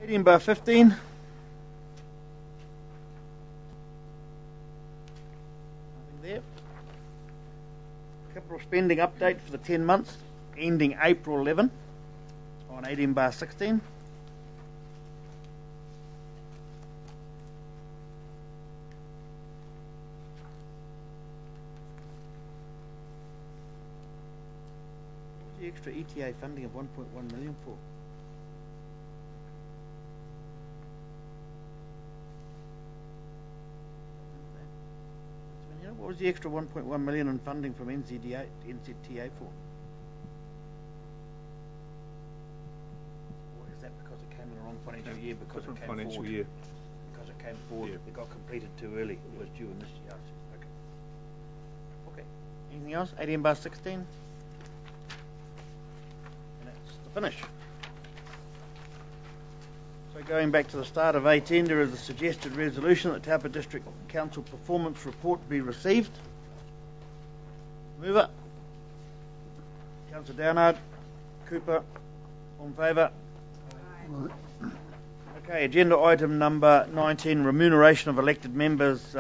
18/15. Nothing there. Capital spending update for the 10 months ending April 11 on 18/16. What's the extra ETA funding of 1.1 million for? What was the extra 1.1 million in funding from NZTA for? Or is that because it came in the wrong financial year? Because it came forward. Because it came forward, yeah. It got completed too early. It was due in this year. Okay. Okay. Anything else? 18/16. And that's the finish. So going back to the start of 18, there is a suggested resolution that Taupo District Council performance report be received. Mover. Councillor Downard. Cooper. All in favour? Okay, agenda item number 19, remuneration of elected members,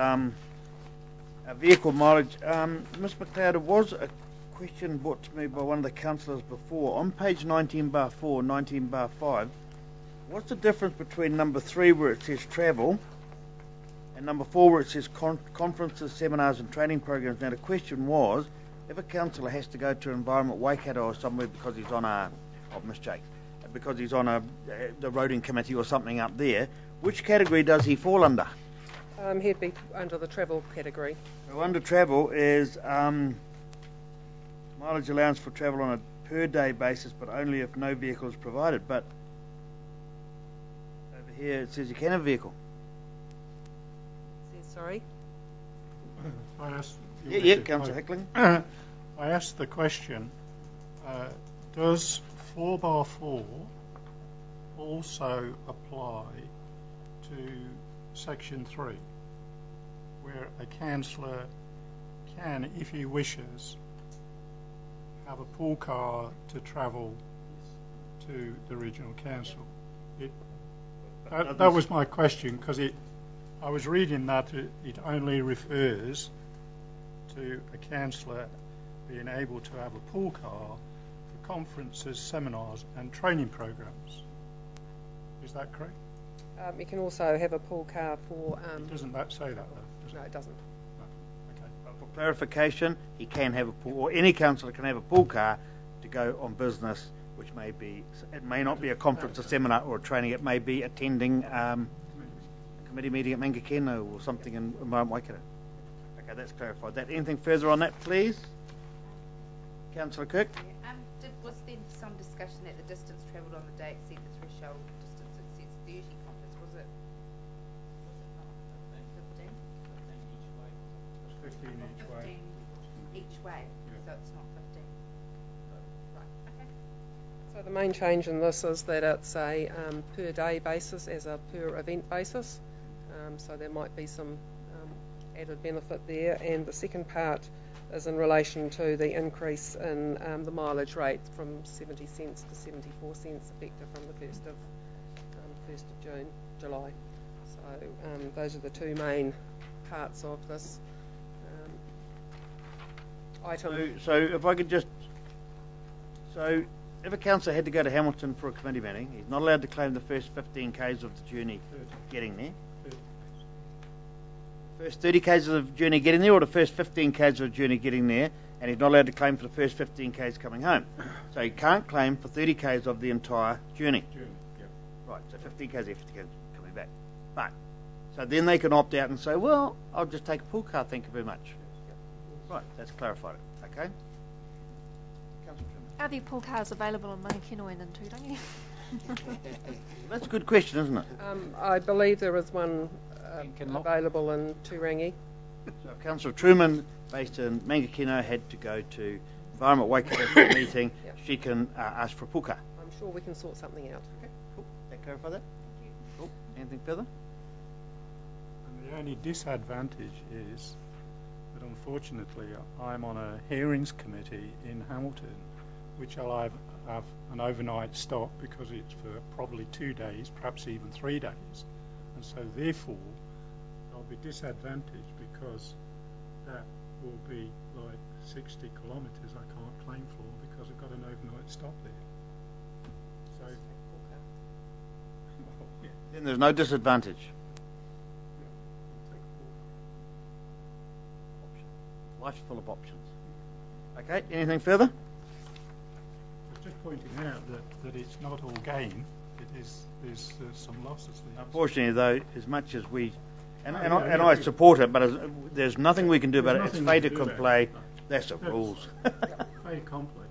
vehicle mileage. Ms McLeod, there was a question brought to me by one of the councillors before. On page 19/4, 19/5, what's the difference between number 3 where it says travel and number 4 where it says conferences, seminars and training programs? Now the question was, if a councillor has to go to environment Waikato or somewhere because he's on because he's on the roading committee or something up there, which category does he fall under? He'd be under the travel category. So under travel is mileage allowance for travel on a per day basis, but only if no vehicle is provided. But here it says you can have a vehicle. Sorry? I asked Councillor Hickling. I asked the question, does 4/4 also apply to section 3, where a councillor can, if he wishes, have a pool car to travel to the regional council? That was my question, because I was reading that it only refers to a councillor being able to have a pool car for conferences, seminars and training programs. Is that correct? You can also have a pool car for... Doesn't that say that though? No, it doesn't. No. Okay. But for clarification, he can have a pool, or any councillor can have a pool car to go on business, which may be, it may not be a conference, a seminar or a training, it may be attending a committee meeting at Mangakino or something in Waikato. Okay, that's clarified that. Anything further on that, please? Councillor Kirk? Yeah, was there some discussion that the distance travelled on the day exceed the threshold distance it says 30 kilometres? Was it not 15? 15 each way. 15 each way, yeah. So it's not 15. Right, okay. So the main change in this is that it's a per day basis as a per event basis. So there might be some added benefit there. And the second part is in relation to the increase in the mileage rate from 70 cents to 74 cents effective from the 1st of July. So those are the two main parts of this item. So if I could just... So if a councillor had to go to Hamilton for a committee meeting, he's not allowed to claim the first 15 k's of the journey getting there. First 30 k's of the journey getting there, or the first 15 k's of the journey getting there, and he's not allowed to claim for the first 15 k's coming home. So he can't claim for 30 k's of the entire journey. Yeah. Right, so 15 k's, 50 k's coming back. But, so then they can opt out and say, well, I'll just take a pool car, thank you very much. Right, that's clarified it. Okay? Are there pool cars available in Mangakino and in Turangi? That's a good question, isn't it? I believe there is one available in Turangi. So if Councillor Truman, based in Mangakino, had to go to Environment Waikato for a meeting, yep, she can ask for a pool car. I'm sure we can sort something out. Okay, cool. That clarify that? Thank you. Cool. Anything further? And the only disadvantage is that unfortunately I'm on a hearings committee in Hamilton which will have an overnight stop because it's for probably 2 days, perhaps even 3 days. And so therefore, I'll be disadvantaged because that will be like 60 kilometres I can't claim for because I've got an overnight stop there. So, well, yeah. Then there's no disadvantage. Life's full of options. Okay, anything further? I was just pointing out that it's not all gain. There's some losses there. Unfortunately, though, as much as we... And I support it, but there's nothing we can do about it. It's fait accompli. That's the rules. Fait accompli,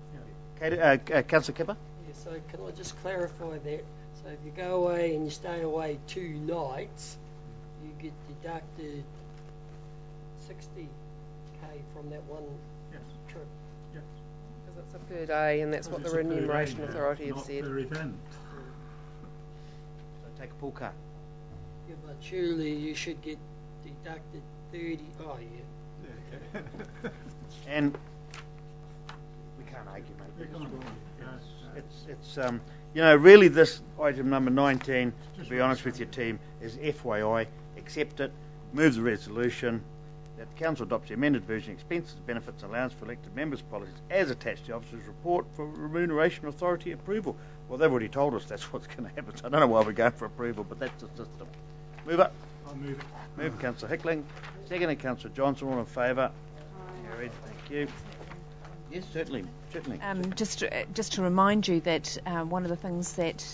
yeah. Councillor Kipper? Yeah, so can I just clarify that? So if you go away and you stay away 2 nights, you get deducted 60k from that one trip. Yes. Because it's a per day, and that's what the Remuneration Authority have said. Not per event. So take a pool car. Yeah, but surely you should get deducted 30. Oh, yeah. And we can't argue, mate. It's really this item number 19, to be honest with your team, is FYI. Accept it, move the resolution, that the Council adopts the amended version, expenses, benefits, allowance for elected members' policies as attached to the officer's report for Remuneration Authority approval. Well, they've already told us that's what's going to happen, so I don't know why we're going for approval, but that's the system. Move it. I'll move it. Move Councillor Hickling. Seconded Councillor Johnson. All in favour? Carried. Thank you. Yes, certainly. Just to remind you that one of the things that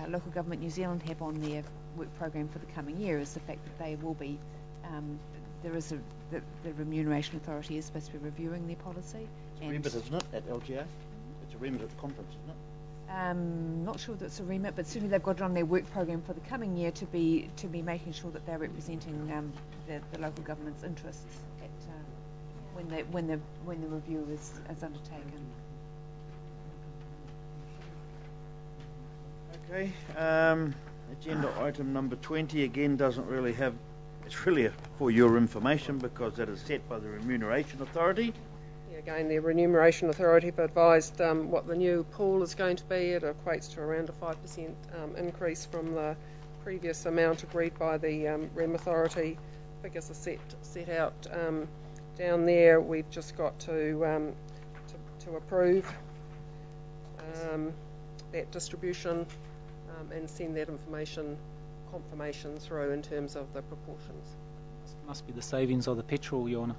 Local Government New Zealand have on their work program for the coming year is the fact that they will be the Remuneration Authority is supposed to be reviewing their policy. It's a remit, isn't it, at LGA? It's a remit at the conference, isn't it? Not sure that it's a remit, but certainly they've got it on their work program for the coming year to be making sure that they're representing the local government's interests at, when the review is undertaken. Okay. Agenda item number 20 again doesn't really have. It's really for your information because that is set by the Remuneration Authority. Again, the Remuneration Authority have advised what the new pool is going to be. It equates to around a 5% increase from the previous amount agreed by the Rem Authority. Figures are set out down there. We've just got to approve that distribution and send that confirmation through in terms of the proportions. Must be the savings of the petrol, Your Honour.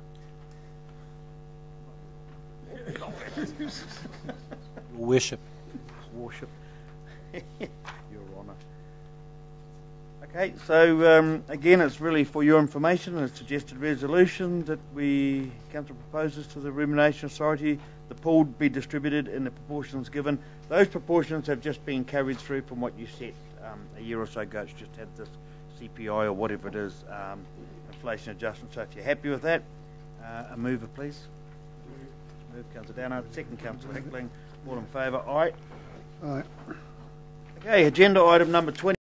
Your worship. Your Honour. Okay, so again, it's really for your information. A suggested resolution that Council proposes to the Remuneration Authority. The pool be distributed in the proportions given. Those proportions have just been carried through from what you set a year or so ago. It's just had this CPI or whatever it is, inflation adjustment. So if you're happy with that, a mover, please. Move Councillor Downard, second Councillor Hickling. All in favour? Aye. Aye. Okay, agenda item number 20.